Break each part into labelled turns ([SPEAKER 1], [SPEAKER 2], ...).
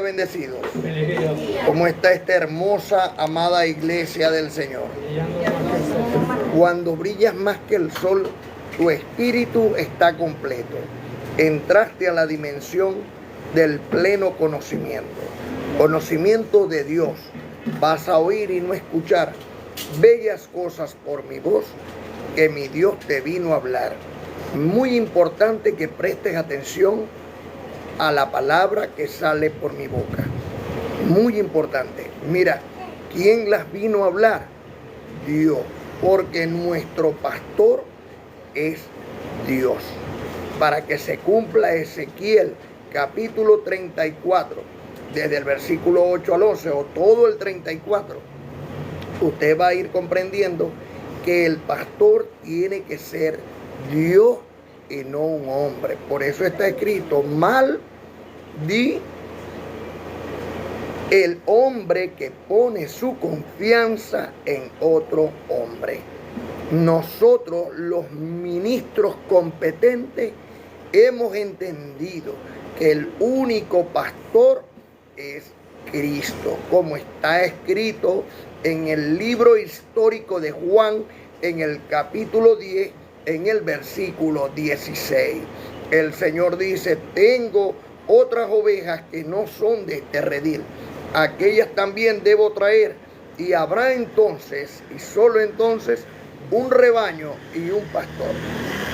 [SPEAKER 1] Bendecidos. ¿Cómo está esta hermosa, amada iglesia del Señor? Cuando brillas más que el sol, tu espíritu está completo. Entraste a la dimensión del pleno conocimiento. Conocimiento de Dios. Vas a oír y no escuchar bellas cosas por mi voz que mi Dios te vino a hablar. Muy importante que prestes atención a la palabra que sale por mi boca. Muy importante. Mira, ¿quién las vino a hablar? Dios. Porque nuestro pastor es Dios. Para que se cumpla Ezequiel capítulo 34, desde el versículo 8 al 11, o todo el 34, usted va a ir comprendiendo que el pastor tiene que ser Dios y no un hombre. Por eso está escrito: mal di el hombre que pone su confianza en otro hombre. Nosotros, los ministros competentes, hemos entendido que el único pastor es Cristo, como está escrito en el libro histórico de Juan, en el capítulo 10, en el versículo 16. El Señor dice: tengo otras ovejas que no son de este redil, aquellas también debo traer, y habrá entonces, y solo entonces, un rebaño y un pastor.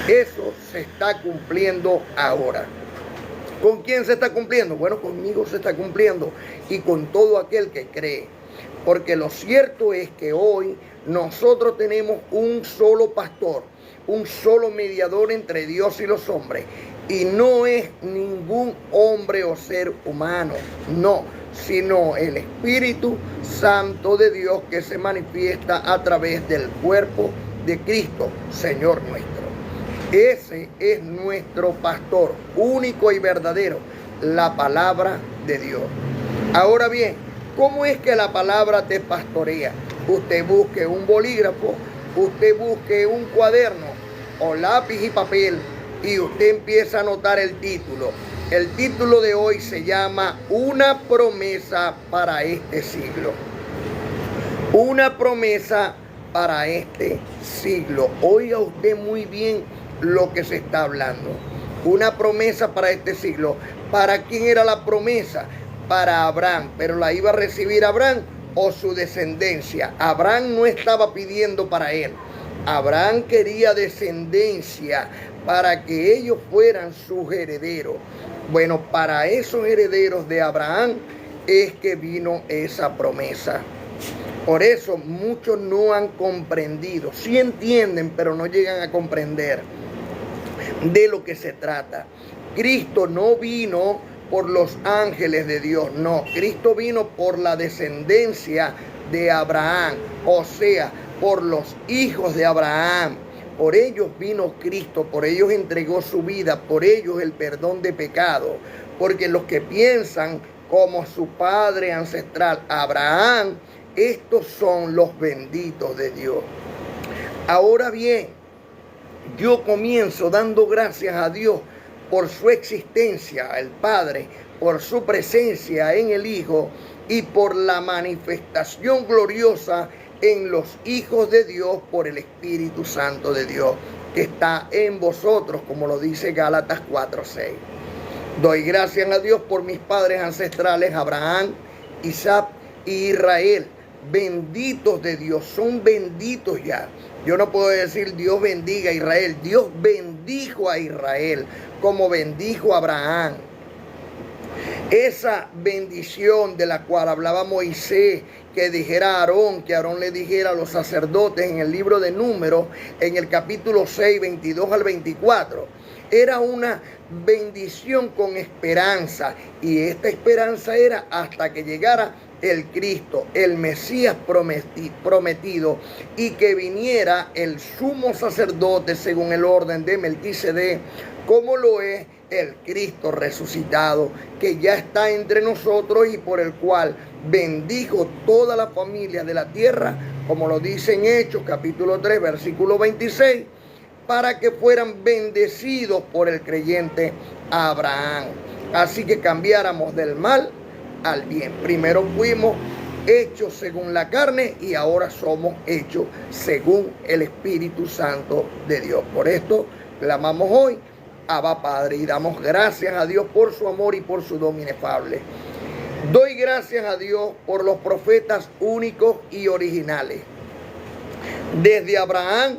[SPEAKER 1] Eso se está cumpliendo ahora. ¿Con quién se está cumpliendo? Bueno, conmigo se está cumpliendo y con todo aquel que cree. Porque lo cierto es que hoy nosotros tenemos un solo pastor, un solo mediador entre Dios y los hombres. Y no es ningún hombre o ser humano, no, sino el Espíritu Santo de Dios que se manifiesta a través del cuerpo de Cristo, Señor nuestro. Ese es nuestro pastor, único y verdadero, la palabra de Dios. Ahora bien, ¿cómo es que la palabra te pastorea? Usted busque un bolígrafo, usted busque un cuaderno o lápiz y papel y usted empieza a anotar el título. El título de hoy se llama Una promesa para este siglo. Una promesa para este siglo. Oiga usted muy bien lo que se está hablando. Una promesa para este siglo. ¿Para quién era la promesa? Para Abraham. Pero la iba a recibir Abraham o su descendencia. Abraham no estaba pidiendo para él. Abraham quería descendencia para que ellos fueran sus herederos. Bueno, para esos herederos de Abraham es que vino esa promesa. Por eso muchos no han comprendido. Sí entienden, pero no llegan a comprender de lo que se trata. Cristo no vino por los ángeles de Dios, no. Cristo vino por la descendencia de Abraham, o sea, por los hijos de Abraham. Por ellos vino Cristo, por ellos entregó su vida, por ellos el perdón de pecado. Porque los que piensan como su padre ancestral Abraham, estos son los benditos de Dios. Ahora bien, yo comienzo dando gracias a Dios por su existencia, el Padre, por su presencia en el Hijo y por la manifestación gloriosa en los hijos de Dios por el Espíritu Santo de Dios que está en vosotros, como lo dice Gálatas 4:6. Doy gracias a Dios por mis padres ancestrales, Abraham, Isaac y Israel. Benditos de Dios, son benditos ya. Yo no puedo decir Dios bendiga a Israel. Dios bendijo a Israel como bendijo a Abraham. Esa bendición de la cual hablaba Moisés, que dijera a Aarón, que Aarón le dijera a los sacerdotes en el libro de Números, en el capítulo 6, 22 al 24, era una bendición con esperanza. Y esta esperanza era hasta que llegara el Cristo, el Mesías prometido, y que viniera el sumo sacerdote según el orden de Melquisedec, como lo es el Cristo resucitado, que ya está entre nosotros y por el cual bendijo toda la familia de la tierra, como lo dice en Hechos capítulo 3 versículo 26, para que fueran bendecidos por el creyente Abraham. Así que cambiáramos del mal al bien. Primero fuimos hechos según la carne y ahora somos hechos según el Espíritu Santo de Dios. Por esto clamamos hoy, Abba Padre, y damos gracias a Dios por su amor y por su don inefable. Doy gracias a Dios por los profetas únicos y originales. Desde Abraham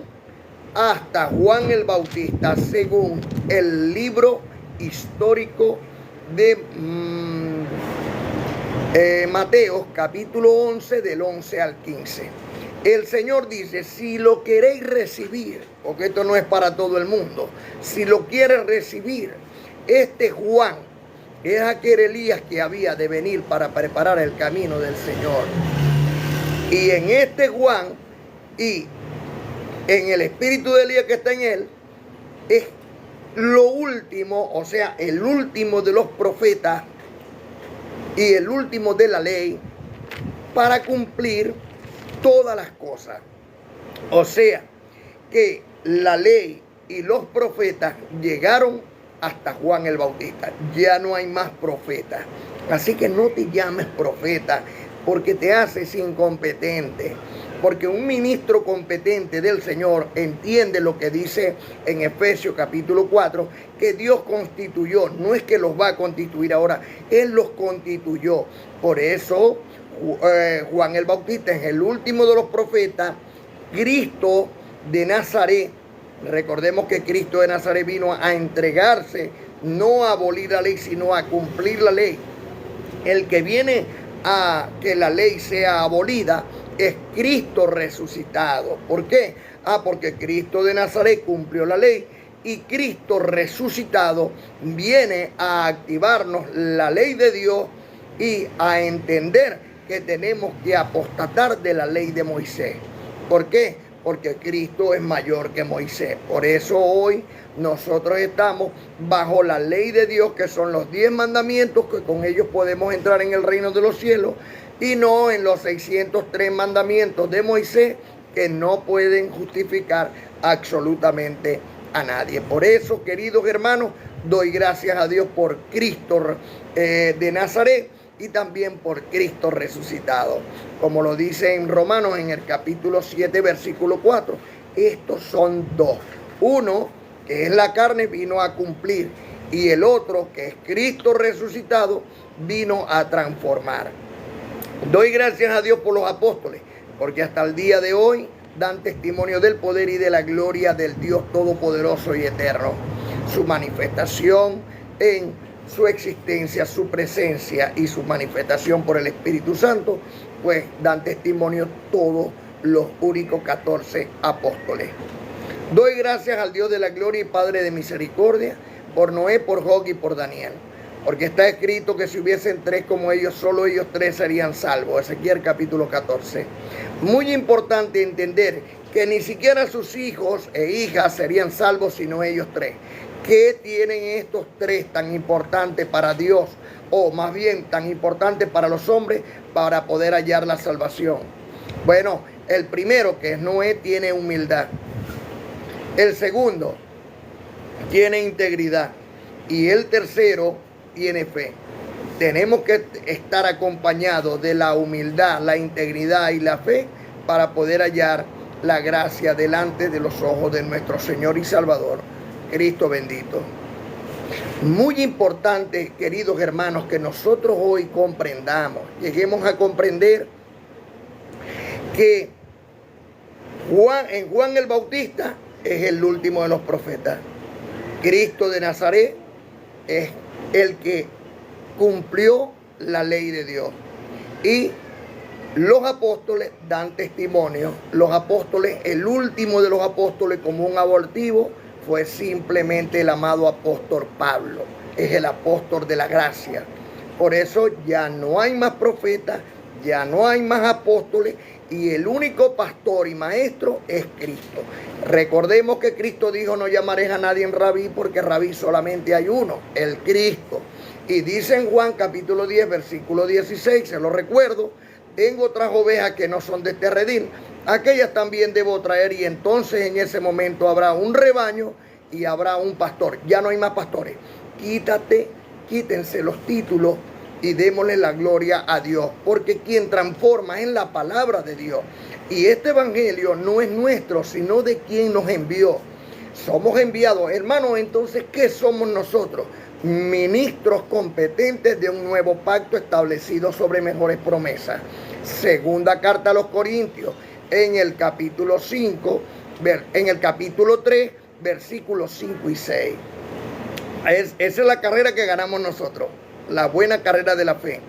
[SPEAKER 1] hasta Juan el Bautista, según el libro histórico de Mateo, capítulo 11, del 11 al 15. El Señor dice, si lo queréis recibir, porque esto no es para todo el mundo, si lo quieres recibir, este Juan es aquel Elías que había de venir para preparar el camino del Señor. Y en este Juan y en el espíritu de Elías que está en él, es lo último, o sea, el último de los profetas y el último de la ley para cumplir todas las cosas. O sea, que la ley y los profetas llegaron hasta Juan el Bautista. Ya no hay más profetas. Así que no te llames profeta porque te haces incompetente. Porque un ministro competente del Señor entiende lo que dice en Efesios capítulo 4, que Dios constituyó. No es que los va a constituir ahora, Él los constituyó. Por eso Juan el Bautista es el último de los profetas. Cristo de Nazaret, recordemos que Cristo de Nazaret vino a entregarse, no a abolir la ley, sino a cumplir la ley. El que viene a que la ley sea abolida es Cristo resucitado. ¿Por qué? Porque Cristo de Nazaret cumplió la ley y Cristo resucitado viene a activarnos la ley de Dios y a entender que tenemos que apostatar de la ley de Moisés. ¿Por qué? Porque Cristo es mayor que Moisés. Por eso hoy nosotros estamos bajo la ley de Dios, que son los 10 mandamientos, que con ellos podemos entrar en el reino de los cielos, y no en los 603 mandamientos de Moisés, que no pueden justificar absolutamente a nadie. Por eso, queridos hermanos, doy gracias a Dios por Cristo de Nazaret y también por Cristo resucitado. Como lo dice en Romanos en el capítulo 7, versículo 4. Estos son dos. Uno, que es la carne, vino a cumplir. Y el otro, que es Cristo resucitado, vino a transformar. Doy gracias a Dios por los apóstoles, porque hasta el día de hoy dan testimonio del poder y de la gloria del Dios Todopoderoso y Eterno. Su manifestación en su existencia, su presencia y su manifestación por el Espíritu Santo, pues dan testimonio todos los únicos 14 apóstoles. Doy gracias al Dios de la gloria y Padre de misericordia, por Noé, por Job y por Daniel. Porque está escrito que si hubiesen 3 como ellos, solo ellos 3 serían salvos. Ezequiel capítulo 14. Muy importante entender que ni siquiera sus hijos e hijas serían salvos sino ellos 3. ¿Qué tienen estos 3 tan importantes para Dios? O más bien tan importantes para los hombres para poder hallar la salvación. Bueno, el primero, que es Noé, tiene humildad. El segundo tiene integridad. Y el tercero tiene fe. Tenemos que estar acompañados de la humildad, la integridad y la fe para poder hallar la gracia delante de los ojos de nuestro Señor y Salvador, Cristo bendito. Muy importante, queridos hermanos, que nosotros hoy comprendamos, lleguemos a comprender que Juan el Bautista es el último de los profetas. Cristo de Nazaret es el que cumplió la ley de Dios. Y los apóstoles dan testimonio. Los apóstoles, el último de los apóstoles como un abortivo, fue simplemente el amado apóstol Pablo. Es el apóstol de la gracia. Por eso ya no hay más profetas, ya no hay más apóstoles, y el único pastor y maestro es Cristo. Recordemos que Cristo dijo: no llamaréis a nadie en rabí, porque rabí solamente hay uno, el Cristo. Y dice en Juan capítulo 10, versículo 16, se lo recuerdo: tengo otras ovejas que no son de este redil, aquellas también debo traer, y entonces en ese momento habrá un rebaño y habrá un pastor. Ya no hay más pastores. Quítense los títulos y démosle la gloria a Dios, porque quien transforma es la palabra de Dios. Y este evangelio no es nuestro, sino de quien nos envió. Somos enviados, hermanos. Entonces, ¿qué somos nosotros? Ministros competentes de un nuevo pacto establecido sobre mejores promesas. Segunda carta a los Corintios, en el capítulo 5, en el capítulo 3, versículos 5 y 6. Esa es la carrera que ganamos nosotros, la buena carrera de la fe.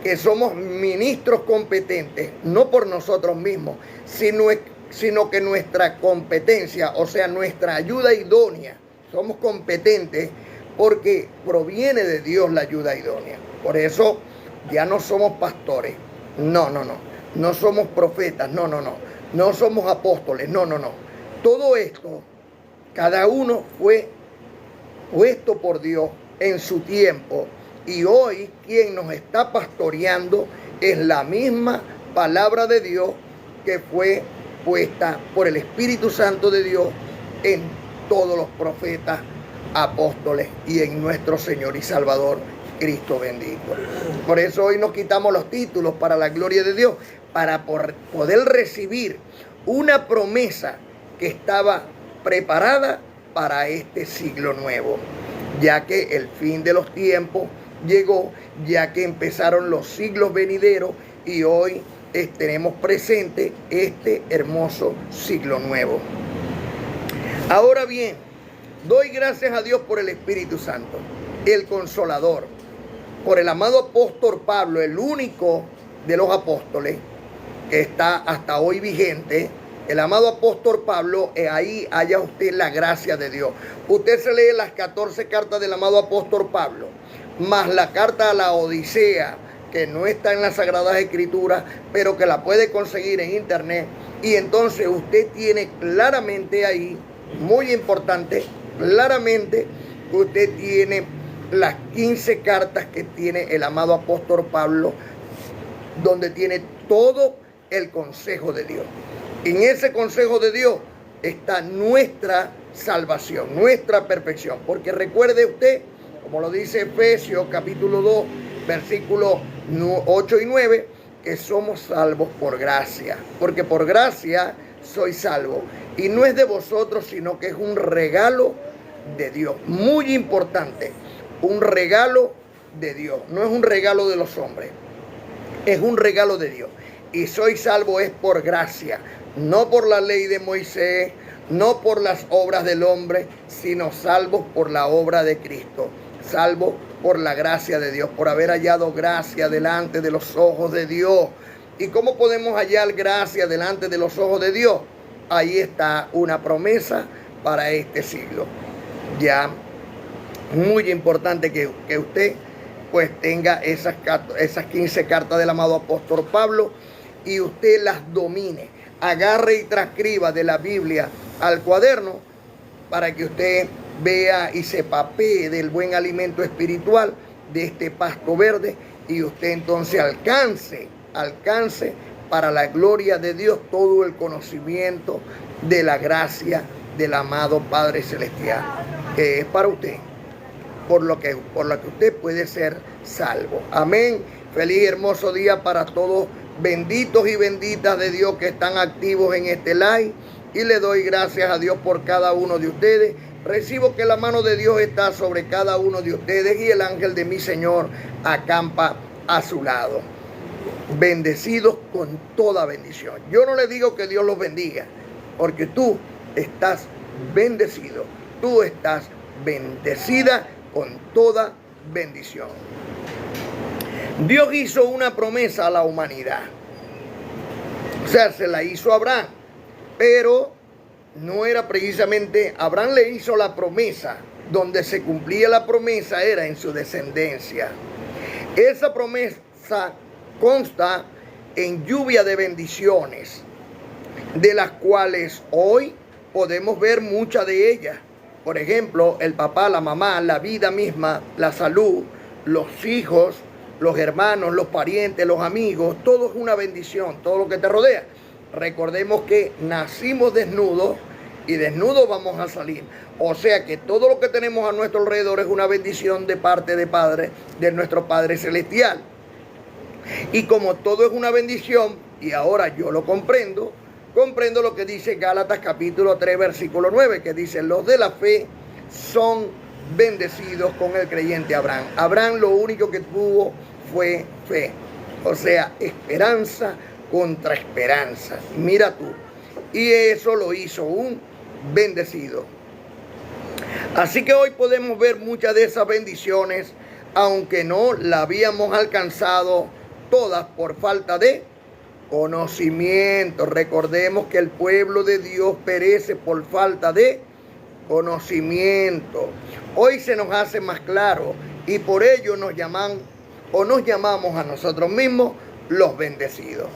[SPEAKER 1] Que somos ministros competentes, no por nosotros mismos, sino que nuestra competencia, o sea, nuestra ayuda idónea, somos competentes porque proviene de Dios la ayuda idónea. Por eso ya no somos pastores, no somos profetas, no somos apóstoles, no. Todo esto, cada uno fue puesto por Dios en su tiempo. Y hoy quien nos está pastoreando es la misma palabra de Dios que fue puesta por el Espíritu Santo de Dios en todos los profetas, apóstoles y en nuestro Señor y Salvador Cristo bendito. Por eso hoy nos quitamos los títulos para la gloria de Dios, para poder recibir una promesa que estaba preparada para este siglo nuevo, ya que el fin de los tiempos llegó, ya que empezaron los siglos venideros y hoy tenemos presente este hermoso siglo nuevo. Ahora bien, doy gracias a Dios por el Espíritu Santo, el Consolador, por el amado apóstol Pablo, el único de los apóstoles que está hasta hoy vigente. El amado apóstol Pablo, ahí haya usted la gracia de Dios. Usted se lee las 14 cartas del amado apóstol Pablo, más la carta a la Odisea, que no está en las Sagradas Escrituras, pero que la puede conseguir en internet. Y entonces usted tiene claramente ahí, muy importante, claramente usted tiene las 15 cartas que tiene el amado apóstol Pablo, donde tiene todo el consejo de Dios. En ese consejo de Dios está nuestra salvación, nuestra perfección. Porque recuerde usted, como lo dice Efesios capítulo 2, versículos 8 y 9, que somos salvos por gracia. Porque por gracia soy salvo. Y no es de vosotros, sino que es un regalo de Dios. Muy importante, un regalo de Dios. No es un regalo de los hombres, es un regalo de Dios. Y soy salvo es por gracia. No por la ley de Moisés, no por las obras del hombre, sino salvos por la obra de Cristo. Salvos por la gracia de Dios, por haber hallado gracia delante de los ojos de Dios. ¿Y cómo podemos hallar gracia delante de los ojos de Dios? Ahí está una promesa para este siglo. Ya, muy importante que usted pues tenga esas 15 cartas del amado apóstol Pablo y usted las domine. Agarre y transcriba de la Biblia al cuaderno para que usted vea y se papee del buen alimento espiritual de este pasto verde y usted entonces alcance para la gloria de Dios todo el conocimiento de la gracia del amado Padre Celestial, que es para usted, por lo que usted puede ser salvo. Amén. Feliz y hermoso día para todos. Benditos y benditas de Dios que están activos en este live. Y le doy gracias a Dios por cada uno de ustedes. Recibo que la mano de Dios está sobre cada uno de ustedes y el ángel de mi Señor acampa a su lado. Bendecidos con toda bendición. Yo no le digo que Dios los bendiga, porque tú estás bendecido. Tú estás bendecida con toda bendición. Dios hizo una promesa a la humanidad. O sea, se la hizo a Abraham. Pero no era precisamente, Abraham le hizo la promesa. Donde se cumplía la promesa era en su descendencia. Esa promesa consta en lluvia de bendiciones, de las cuales hoy podemos ver muchas de ellas. Por ejemplo, el papá, la mamá, la vida misma, la salud, los hijos, los hermanos, los parientes, los amigos, todo es una bendición, todo lo que te rodea. Recordemos que nacimos desnudos y desnudos vamos a salir. O sea que todo lo que tenemos a nuestro alrededor es una bendición de parte de Padre, de nuestro Padre Celestial. Y como todo es una bendición, y ahora yo lo comprendo lo que dice Gálatas capítulo 3, versículo 9, que dice: los de la fe son bendecidos con el creyente Abraham. Abraham lo único que tuvo fue fe. O sea, esperanza contra esperanza. Mira tú. Y eso lo hizo un bendecido. Así que hoy podemos ver muchas de esas bendiciones, aunque no la habíamos alcanzado todas por falta de conocimiento. Recordemos que el pueblo de Dios perece por falta de conocimiento. Hoy se nos hace más claro y por ello nos llamamos a nosotros mismos los bendecidos.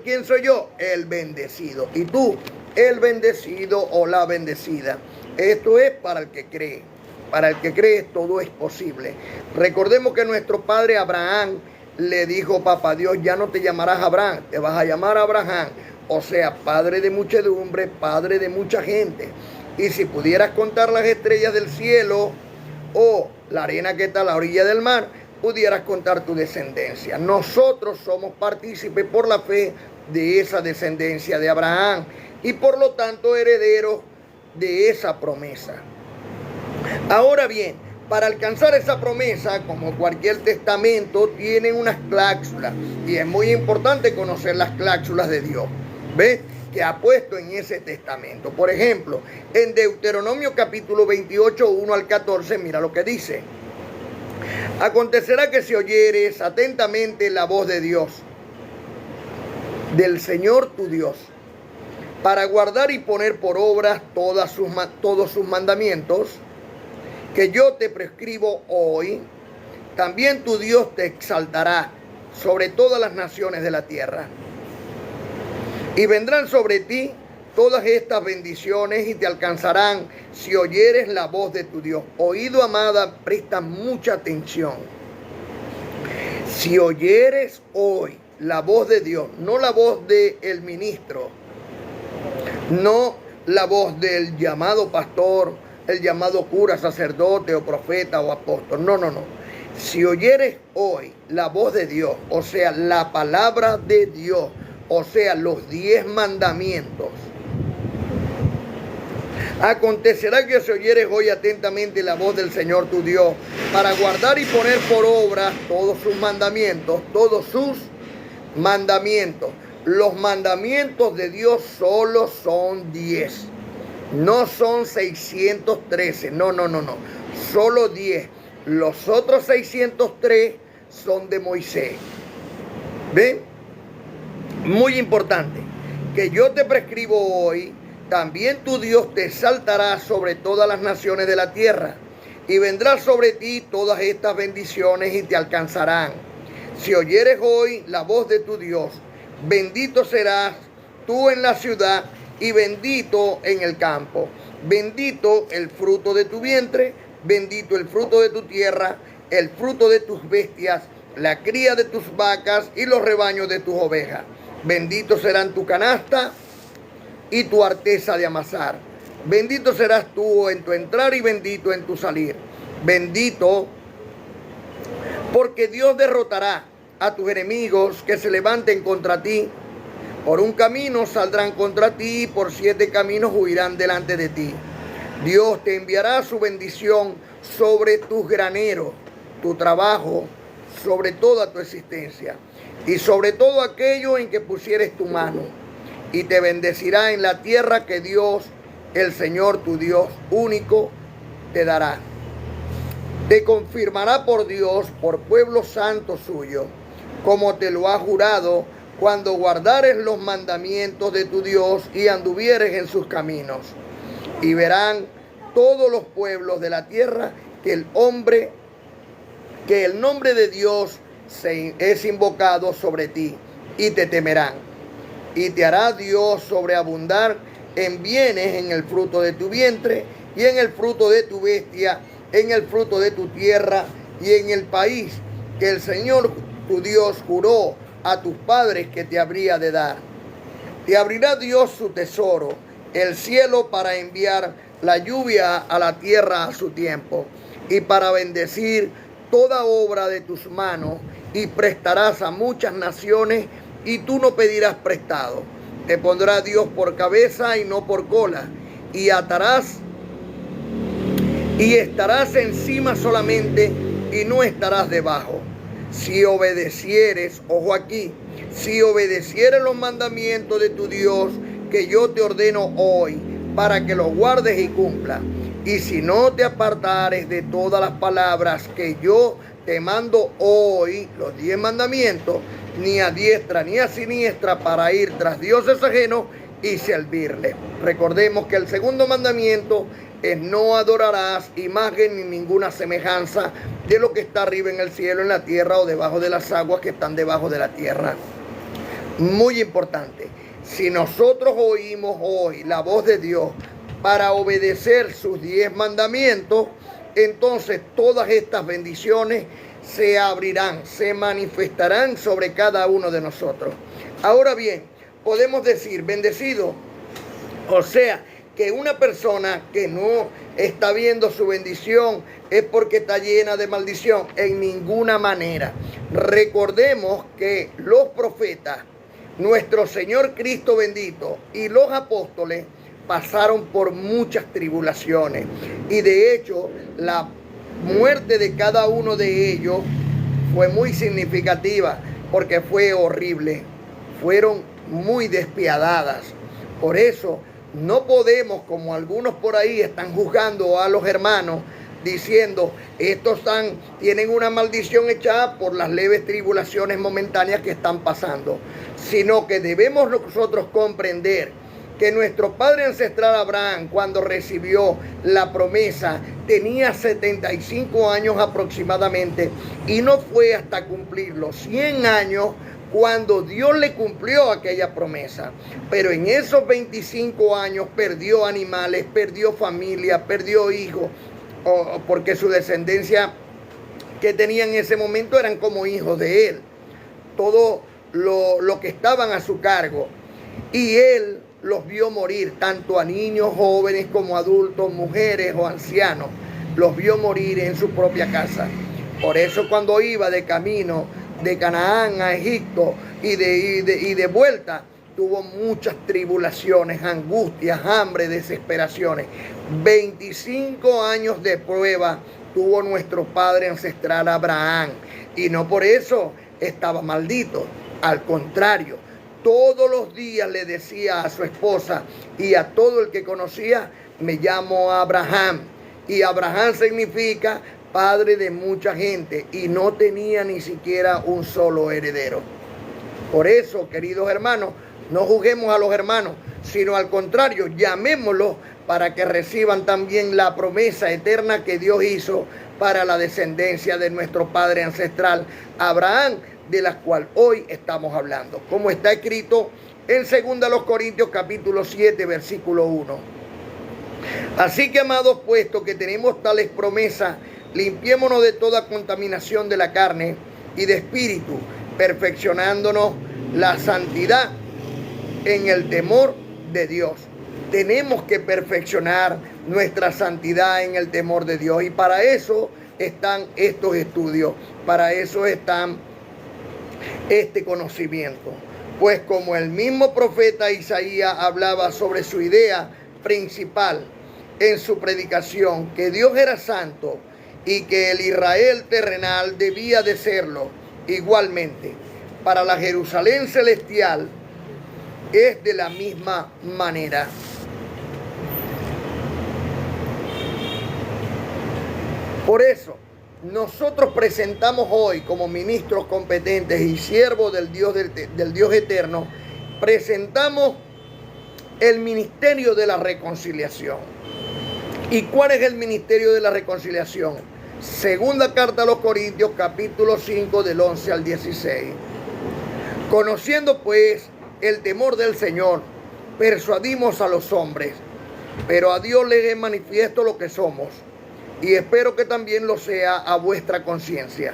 [SPEAKER 1] ¿Quién soy yo? El bendecido. ¿Y tú? El bendecido o la bendecida. Esto es para el que cree. Para el que cree todo es posible. Recordemos que nuestro padre Abraham le dijo: papá Dios, ya no te llamarás Abraham, te vas a llamar Abraham. O sea, padre de muchedumbre, padre de mucha gente. Y si pudieras contar las estrellas del cielo o la arena que está a la orilla del mar, pudieras contar tu descendencia. Nosotros somos partícipes por la fe de esa descendencia de Abraham y por lo tanto herederos de esa promesa. Ahora bien, para alcanzar esa promesa, como cualquier testamento, tienen unas cláusulas y es muy importante conocer las cláusulas de Dios, ¿ves?, que ha puesto en ese testamento. Por ejemplo, en Deuteronomio capítulo 28, 1 al 14, mira lo que dice: acontecerá que si oyeres atentamente la voz de Dios, del Señor tu Dios, para guardar y poner por obra todos sus mandamientos, que yo te prescribo hoy, también tu Dios te exaltará sobre todas las naciones de la tierra. Y vendrán sobre ti todas estas bendiciones y te alcanzarán si oyeres la voz de tu Dios. Oído, amada, presta mucha atención. Si oyeres hoy la voz de Dios, no la voz del ministro, no la voz del llamado pastor, el llamado cura, sacerdote o profeta o apóstol. No. Si oyeres hoy la voz de Dios, o sea, la palabra de Dios, o sea, los 10 mandamientos. Acontecerá que si oyeres hoy atentamente la voz del Señor tu Dios, para guardar y poner por obra todos sus mandamientos, Los mandamientos de Dios solo son 10. No son 613, no. Solo 10. Los otros 603 son de Moisés. ¿Ven? Muy importante, que yo te prescribo hoy, también tu Dios te exaltará sobre todas las naciones de la tierra, y vendrán sobre ti todas estas bendiciones y te alcanzarán. Si oyeres hoy la voz de tu Dios, bendito serás tú en la ciudad y bendito en el campo. Bendito el fruto de tu vientre, bendito el fruto de tu tierra, el fruto de tus bestias, la cría de tus vacas y los rebaños de tus ovejas. Bendito serán tu canasta y tu arteza de amasar. Bendito serás tú en tu entrar y bendito en tu salir. Bendito, porque Dios derrotará a tus enemigos que se levanten contra ti. Por un camino saldrán contra ti y por 7 caminos huirán delante de ti. Dios te enviará su bendición sobre tus graneros, tu trabajo, sobre toda tu existencia y sobre todo aquello en que pusieres tu mano, y te bendecirá en la tierra que Dios, el Señor tu Dios único, te dará. Te confirmará por Dios, por pueblo santo suyo, como te lo ha jurado, cuando guardares los mandamientos de tu Dios y anduvieres en sus caminos. Y verán todos los pueblos de la tierra que el nombre de Dios es invocado sobre ti, y te temerán. Y te hará Dios sobreabundar en bienes en el fruto de tu vientre y en el fruto de tu bestia, en el fruto de tu tierra y en el país que el Señor tu Dios juró a tus padres que te habría de dar. Te abrirá Dios su tesoro el cielo para enviar la lluvia a la tierra a su tiempo, y para bendecir toda obra de tus manos, y prestarás a muchas naciones, y tú no pedirás prestado. Te pondrá Dios por cabeza y no por cola, y atarás y estarás encima solamente, y no estarás debajo. Si obedecieres, ojo aquí, si obedecieres los mandamientos de tu Dios, que yo te ordeno hoy, para que los guardes y cumplas. Y si no te apartares de todas las palabras que yo te mando hoy, los 10 mandamientos, ni a diestra ni a siniestra, para ir tras dioses ajenos y servirle. Recordemos que el segundo mandamiento es: no adorarás imagen ni ninguna semejanza de lo que está arriba en el cielo, en la tierra o debajo de las aguas que están debajo de la tierra. Muy importante. Si nosotros oímos hoy la voz de Dios para obedecer sus 10 mandamientos, entonces todas estas bendiciones se abrirán, se manifestarán sobre cada uno de nosotros. Ahora bien, podemos decir bendecido, o sea, que una persona que no está viendo su bendición es porque está llena de maldición. En ninguna manera. Recordemos que los profetas, nuestro Señor Cristo bendito y los apóstoles pasaron por muchas tribulaciones, y de hecho la muerte de cada uno de ellos fue muy significativa, porque fue horrible, fueron muy despiadadas. Por eso no podemos, como algunos por ahí están juzgando a los hermanos, diciendo, estos tienen una maldición echada por las leves tribulaciones momentáneas que están pasando, sino que debemos nosotros comprender que nuestro padre ancestral Abraham, cuando recibió la promesa, tenía 75 años aproximadamente, y no fue hasta cumplir los 100 años cuando Dios le cumplió aquella promesa. Pero en esos 25 años perdió animales, perdió familia, perdió hijos, porque su descendencia que tenía en ese momento eran como hijos de él, todo lo que estaban a su cargo. Y él los vio morir, tanto a niños, jóvenes como adultos, mujeres o ancianos, los vio morir en su propia casa. Por eso cuando iba de camino de Canaán a Egipto y de vuelta, tuvo muchas tribulaciones, angustias, hambre, desesperaciones. 25 años de prueba tuvo nuestro padre ancestral Abraham, y no por eso estaba maldito. Al contrario, todos los días le decía a su esposa y a todo el que conocía, me llamo Abraham. Y Abraham significa padre de mucha gente, y no tenía ni siquiera un solo heredero. Por eso, queridos hermanos, no juzguemos a los hermanos, sino al contrario, llamémoslos para que reciban también la promesa eterna que Dios hizo para la descendencia de nuestro padre ancestral Abraham, de la cual hoy estamos hablando, como está escrito en 2 Corintios capítulo 7, versículo 1. Así que, amados, puesto que tenemos tales promesas, limpiémonos de toda contaminación de la carne y de espíritu, perfeccionándonos la santidad en el temor de Dios. Tenemos que perfeccionar nuestra santidad en el temor de Dios, y para eso están estos estudios, para eso están este conocimiento. Pues como el mismo profeta Isaías hablaba sobre su idea principal en su predicación, que Dios era santo y que el Israel terrenal debía de serlo, igualmente para la Jerusalén celestial es de la misma manera. Por eso nosotros presentamos hoy, como ministros competentes y siervos del Dios eterno, presentamos el ministerio de la reconciliación. ¿Y cuál es el ministerio de la reconciliación? Segunda carta a los Corintios, capítulo 5, del 11 al 16. Conociendo pues el temor del Señor, persuadimos a los hombres, pero a Dios le es manifiesto lo que somos, y espero que también lo sea a vuestra conciencia.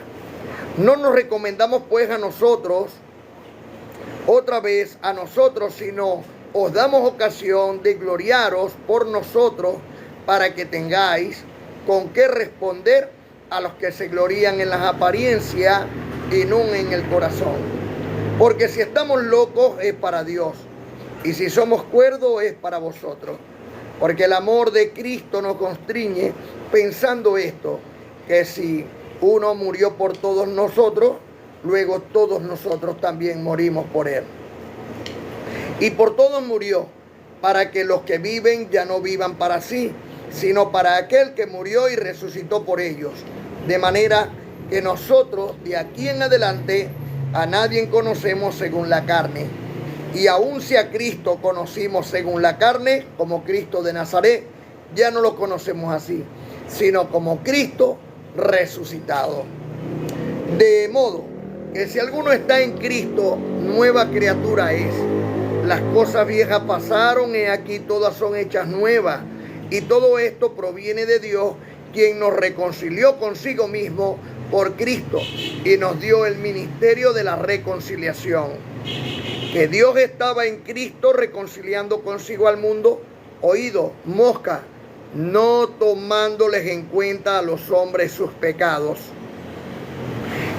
[SPEAKER 1] No nos recomendamos pues a nosotros, otra vez a nosotros, sino os damos ocasión de gloriaros por nosotros para que tengáis con qué responder a los que se glorían en las apariencias y no en el corazón. Porque si estamos locos es para Dios, y si somos cuerdos es para vosotros. Porque el amor de Cristo nos constriñe pensando esto, que si uno murió por todos nosotros, luego todos nosotros también morimos por él. Y por todos murió, para que los que viven ya no vivan para sí, sino para aquel que murió y resucitó por ellos. De manera que nosotros de aquí en adelante a nadie conocemos según la carne. Y aun si a Cristo conocimos según la carne, como Cristo de Nazaret, ya no lo conocemos así, sino como Cristo resucitado. De modo que si alguno está en Cristo, nueva criatura es. Las cosas viejas pasaron, y aquí todas son hechas nuevas. Y todo esto proviene de Dios, quien nos reconcilió consigo mismo por Cristo y nos dio el ministerio de la reconciliación. Que Dios estaba en Cristo reconciliando consigo al mundo, oído, mosca, no tomándoles en cuenta a los hombres sus pecados.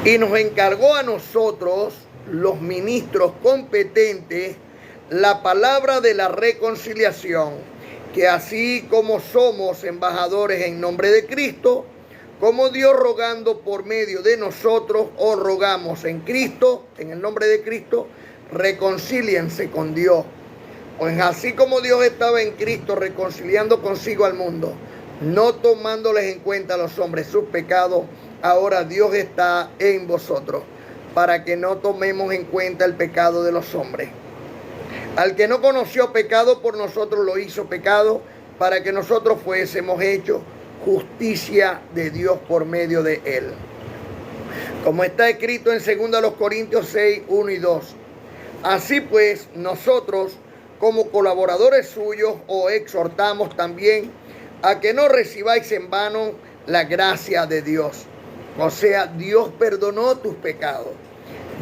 [SPEAKER 1] Y nos encargó a nosotros, los ministros competentes, la palabra de la reconciliación, que así como somos embajadores en nombre de Cristo, como Dios rogando por medio de nosotros, os rogamos en Cristo, en el nombre de Cristo, reconcíliense con Dios. Pues así como Dios estaba en Cristo reconciliando consigo al mundo, no tomándoles en cuenta a los hombres sus pecados, ahora Dios está en vosotros, para que no tomemos en cuenta el pecado de los hombres. Al que no conoció pecado, por nosotros lo hizo pecado, para que nosotros fuésemos hechos justicia de Dios por medio de él. Como está escrito en 2 Corintios 6, 1 y 2. Así pues, nosotros, como colaboradores suyos, os exhortamos también a que no recibáis en vano la gracia de Dios. O sea, Dios perdonó tus pecados.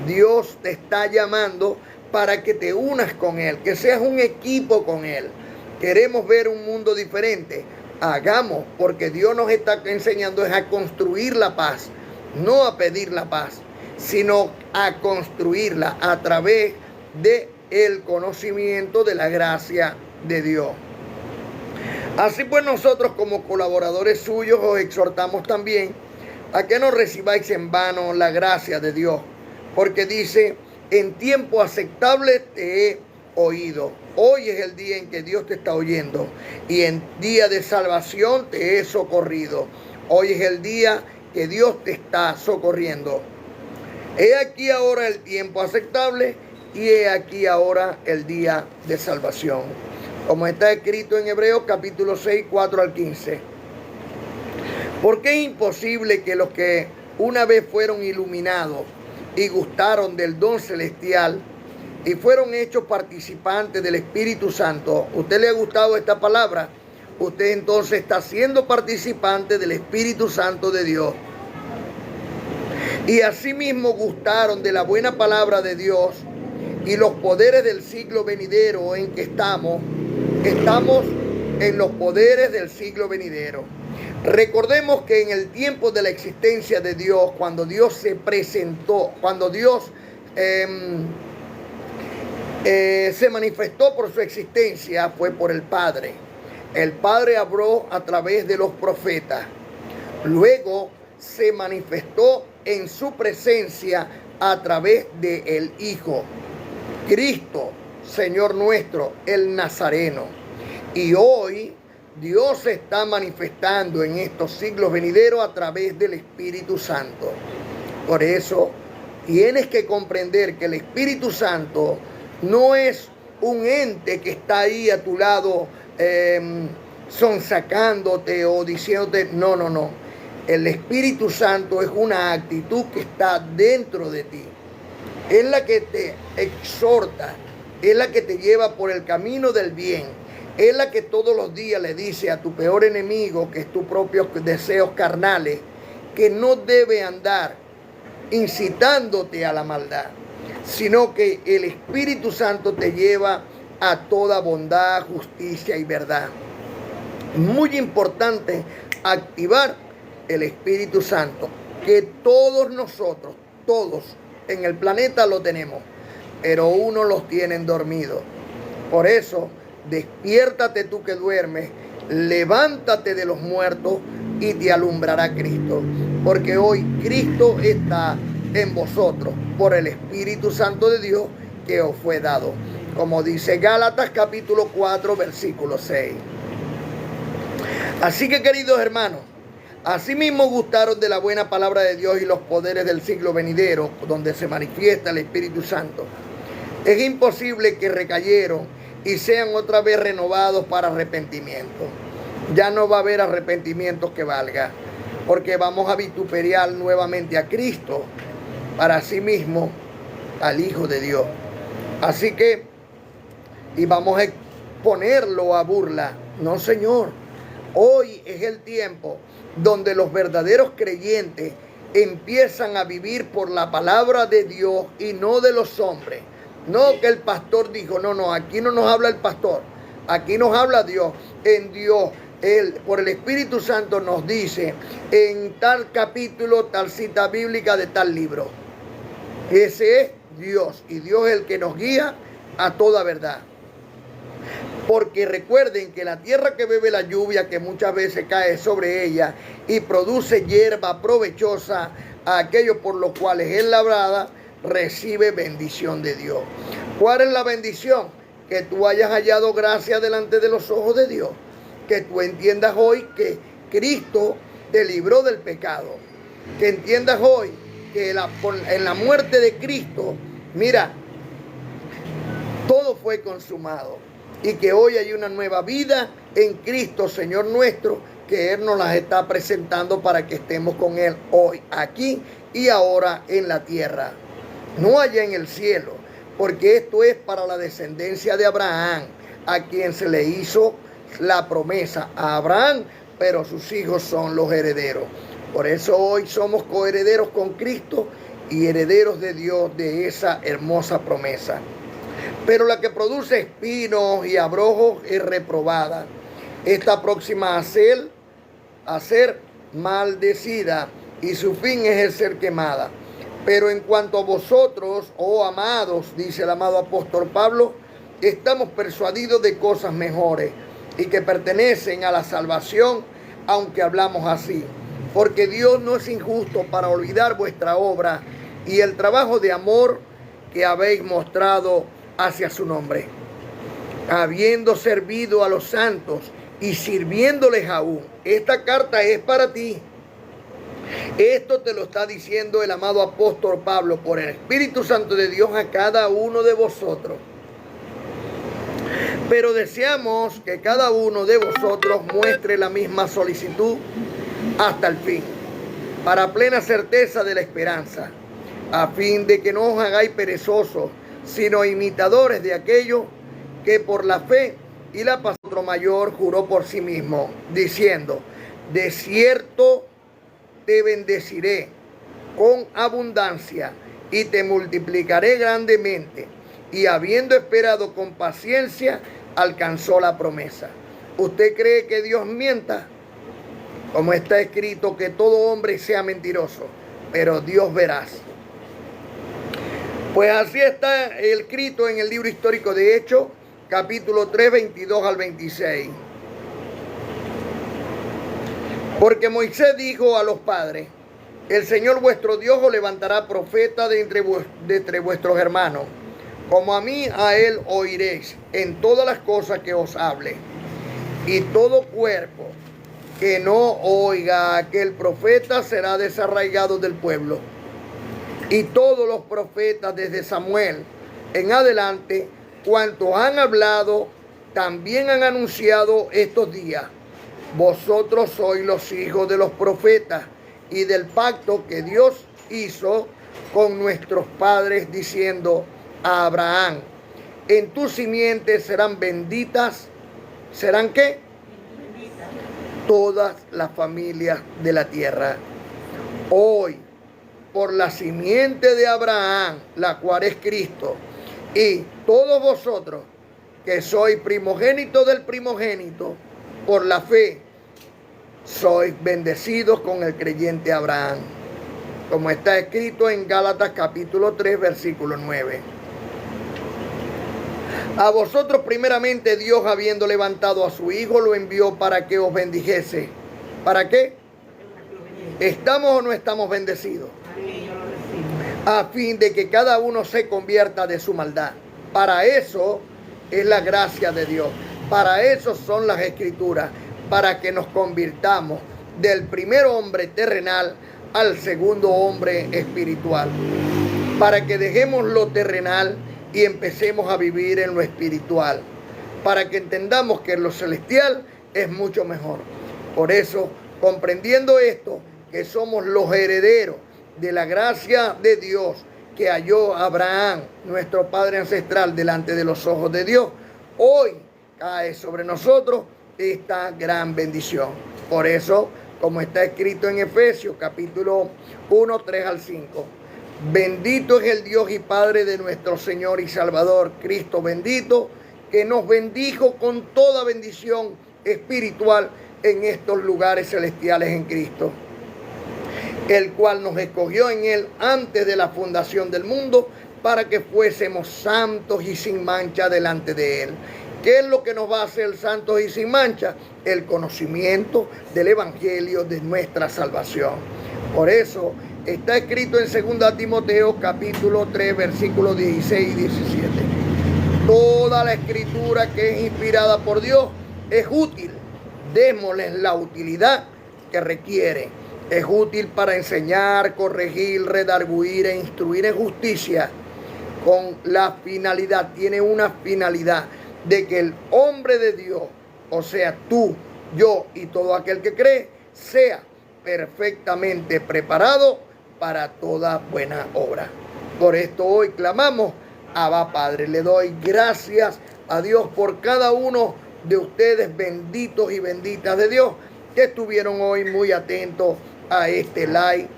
[SPEAKER 1] Dios te está llamando para que te unas con Él, que seas un equipo con Él. Queremos ver un mundo diferente. Hagamos, porque Dios nos está enseñando es a construir la paz, no a pedir la paz, sino a construirla a través de el conocimiento de la gracia de Dios. Así pues, nosotros como colaboradores suyos os exhortamos también a que no recibáis en vano la gracia de Dios, porque dice: en tiempo aceptable te he oído. Hoy es el día en que Dios te está oyendo, y en día de salvación te he socorrido. Hoy es el día que Dios te está socorriendo. He aquí ahora el tiempo aceptable, y he aquí ahora el día de salvación. Como está escrito en Hebreos capítulo 6, 4 al 15. Porque es imposible que los que una vez fueron iluminados y gustaron del don celestial y fueron hechos participantes del Espíritu Santo. ¿Usted le ha gustado esta palabra? Usted entonces está siendo participante del Espíritu Santo de Dios. Y asimismo gustaron de la buena palabra de Dios y los poderes del siglo venidero en que estamos en los poderes del siglo venidero. Recordemos que en el tiempo de la existencia de Dios, cuando Dios se presentó, cuando Dios se manifestó por su existencia, fue por el Padre. El Padre habló a través de los profetas. Luego se manifestó en su presencia a través del Hijo, Cristo, Señor nuestro, el Nazareno. Y hoy Dios se está manifestando en estos siglos venideros a través del Espíritu Santo. Por eso tienes que comprender que el Espíritu Santo no es un ente que está ahí a tu lado sonsacándote o diciéndote no, no, no. El Espíritu Santo es una actitud que está dentro de ti. Es la que te exhorta, es la que te lleva por el camino del bien. Es la que todos los días le dice a tu peor enemigo, que es tus propios deseos carnales, que no debe andar incitándote a la maldad, sino que el Espíritu Santo te lleva a toda bondad, justicia y verdad. Muy importante activar el Espíritu Santo, que todos nosotros, todos en el planeta lo tenemos, pero unos los tienen dormidos. Por eso, despiértate tú que duermes, levántate de los muertos y te alumbrará Cristo, porque hoy Cristo está en vosotros por el Espíritu Santo de Dios que os fue dado, como dice Gálatas capítulo 4 versículo 6. Así que, queridos hermanos, asimismo gustaron de la buena palabra de Dios y los poderes del siglo venidero, donde se manifiesta el Espíritu Santo. Es imposible que recayeron y sean otra vez renovados para arrepentimiento. Ya no va a haber arrepentimiento que valga, porque vamos a vituperiar nuevamente a Cristo, para sí mismo al Hijo de Dios. Así que, y vamos a ponerlo a burla. No, Señor. Hoy es el tiempo donde los verdaderos creyentes empiezan a vivir por la palabra de Dios y no de los hombres. No que el pastor dijo, no, aquí no nos habla el pastor, aquí nos habla Dios. En Dios, Él, por el Espíritu Santo nos dice en tal capítulo, tal cita bíblica de tal libro. Ese es Dios, y Dios es el que nos guía a toda verdad. Porque recuerden que la tierra que bebe la lluvia, que muchas veces cae sobre ella y produce hierba provechosa a aquellos por los cuales es labrada, recibe bendición de Dios. ¿Cuál es la bendición? Que tú hayas hallado gracia delante de los ojos de Dios. Que tú entiendas hoy que Cristo te libró del pecado. Que entiendas hoy que en la muerte de Cristo, mira, todo fue consumado. Y que hoy hay una nueva vida en Cristo, Señor nuestro, que Él nos las está presentando para que estemos con Él hoy, aquí y ahora en la tierra. No allá en el cielo, porque esto es para la descendencia de Abraham, a quien se le hizo la promesa a Abraham, pero sus hijos son los herederos. Por eso hoy somos coherederos con Cristo y herederos de Dios de esa hermosa promesa. Pero la que produce espinos y abrojos es reprobada. Está próxima a ser maldecida, y su fin es el ser quemada. Pero en cuanto a vosotros, oh amados, dice el amado apóstol Pablo, estamos persuadidos de cosas mejores y que pertenecen a la salvación, aunque hablamos así. Porque Dios no es injusto para olvidar vuestra obra y el trabajo de amor que habéis mostrado hacia su nombre, habiendo servido a los santos y sirviéndoles aún. Esta carta es para ti. Esto te lo está diciendo el amado apóstol Pablo por el Espíritu Santo de Dios a cada uno de vosotros. Pero deseamos que cada uno de vosotros muestre la misma solicitud hasta el fin, para plena certeza de la esperanza, a fin de que no os hagáis perezosos, sino imitadores de aquello que por la fe y la paz otro mayor juró por sí mismo, diciendo: de cierto te bendeciré con abundancia y te multiplicaré grandemente. Y habiendo esperado con paciencia, alcanzó la promesa. ¿Usted cree que Dios mienta? Como está escrito, que todo hombre sea mentiroso, pero Dios veraz. Pues así está escrito en el libro histórico de Hechos, capítulo 3, 22 al 26. Porque Moisés dijo a los padres: el Señor vuestro Dios os levantará profeta de entre vuestros hermanos, como a mí, a él oiréis en todas las cosas que os hable. Y todo cuerpo que no oiga a aquel profeta será desarraigado del pueblo. Y todos los profetas desde Samuel en adelante, cuantos han hablado, también han anunciado estos días. Vosotros sois los hijos de los profetas y del pacto que Dios hizo con nuestros padres, diciendo a Abraham: en tu simiente serán benditas. ¿Serán qué? Todas las familias de la tierra. Hoy, por la simiente de Abraham, la cual es Cristo, y todos vosotros que soy primogénito del primogénito, por la fe, sois bendecidos con el creyente Abraham, como está escrito en Gálatas capítulo 3, versículo 9. A vosotros primeramente Dios, habiendo levantado a su Hijo, lo envió para que os bendijese. ¿Para qué? ¿Estamos o no estamos bendecidos? A fin de que cada uno se convierta de su maldad. Para eso es la gracia de Dios. Para eso son las escrituras. Para que nos convirtamos del primer hombre terrenal al segundo hombre espiritual. Para que dejemos lo terrenal y empecemos a vivir en lo espiritual. Para que entendamos que lo celestial es mucho mejor. Por eso, comprendiendo esto, que somos los herederos de la gracia de Dios que halló Abraham, nuestro padre ancestral, delante de los ojos de Dios, hoy cae sobre nosotros esta gran bendición. Por eso, como está escrito en Efesios capítulo 1, 3 al 5, bendito es el Dios y Padre de nuestro Señor y Salvador, Cristo bendito, que nos bendijo con toda bendición espiritual en estos lugares celestiales en Cristo, el cual nos escogió en Él antes de la fundación del mundo, para que fuésemos santos y sin mancha delante de Él. ¿Qué es lo que nos va a hacer santos y sin mancha? El conocimiento del Evangelio de nuestra salvación. Por eso está escrito en 2 Timoteo capítulo 3, versículos 16 y 17. Toda la escritura que es inspirada por Dios es útil. Démosles la utilidad que requiere. Es útil para enseñar, corregir, redarguir e instruir en justicia, con la finalidad, tiene una finalidad, de que el hombre de Dios, o sea, tú, yo y todo aquel que cree, sea perfectamente preparado para toda buena obra. Por esto hoy clamamos, Abba Padre. Le doy gracias a Dios por cada uno de ustedes, benditos y benditas de Dios, que estuvieron hoy muy atentos a este live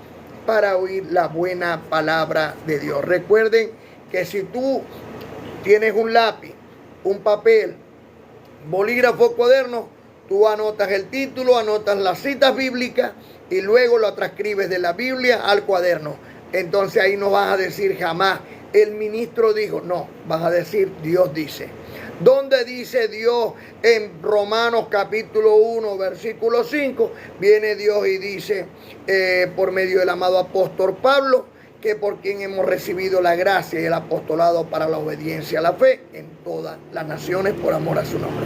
[SPEAKER 1] para oír la buena palabra de Dios. Recuerden que si tú tienes un lápiz, un papel, bolígrafo, cuaderno, tú anotas el título, anotas las citas bíblicas y luego lo transcribes de la Biblia al cuaderno. Entonces ahí no vas a decir jamás el ministro dijo, no, vas a decir Dios dice. ¿Dónde dice Dios? En Romanos capítulo 1, versículo 5, viene Dios y dice por medio del amado apóstol Pablo, que por quien hemos recibido la gracia y el apostolado para la obediencia a la fe en todas las naciones por amor a su nombre.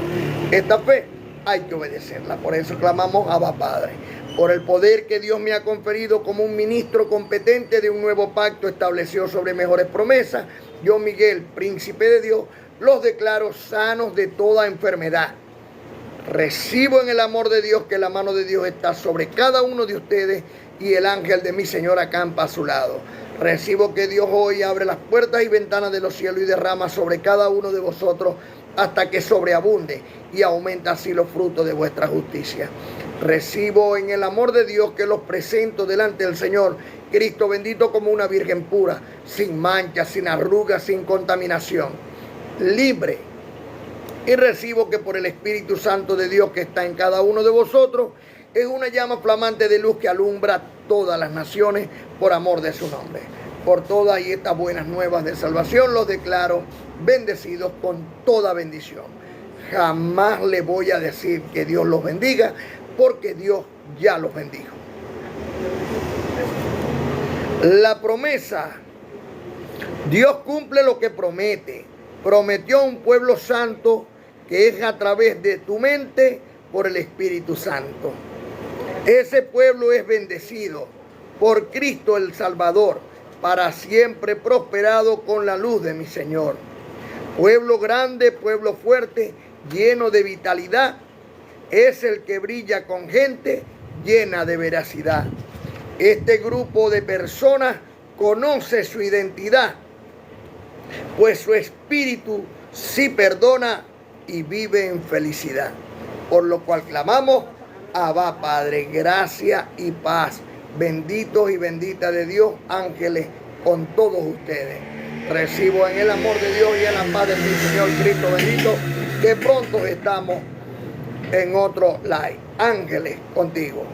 [SPEAKER 1] Esta fe hay que obedecerla. Por eso clamamos Abba Padre. Por el poder que Dios me ha conferido como un ministro competente de un nuevo pacto establecido sobre mejores promesas, yo, Miguel, príncipe de Dios, los declaro sanos de toda enfermedad. Recibo en el amor de Dios que la mano de Dios está sobre cada uno de ustedes y el ángel de mi Señor acampa a su lado. Recibo que Dios hoy abre las puertas y ventanas de los cielos y derrama sobre cada uno de vosotros hasta que sobreabunde y aumenta así los frutos de vuestra justicia. Recibo en el amor de Dios que los presento delante del Señor, Cristo bendito como una virgen pura, sin mancha, sin arrugas, sin contaminación, libre. Y recibo que por el Espíritu Santo de Dios que está en cada uno de vosotros, es una llama flamante de luz que alumbra todas las naciones por amor de su nombre. Por todas y estas buenas nuevas de salvación los declaro bendecidos con toda bendición. Jamás le voy a decir que Dios los bendiga, porque Dios ya los bendijo. La promesa. Dios cumple lo que promete. Prometió a un pueblo santo que es a través de tu mente por el Espíritu Santo. Ese pueblo es bendecido por Cristo el Salvador, para siempre prosperado con la luz de mi Señor. Pueblo grande, pueblo fuerte, lleno de vitalidad, es el que brilla con gente llena de veracidad. Este grupo de personas conoce su identidad, pues su espíritu sí perdona y vive en felicidad. Por lo cual clamamos, Abba Padre, gracia y paz. Benditos y benditas de Dios, ángeles, con todos ustedes. Recibo en el amor de Dios y en la paz de mi Señor Cristo bendito, que pronto estamos en otro live. Ángeles contigo.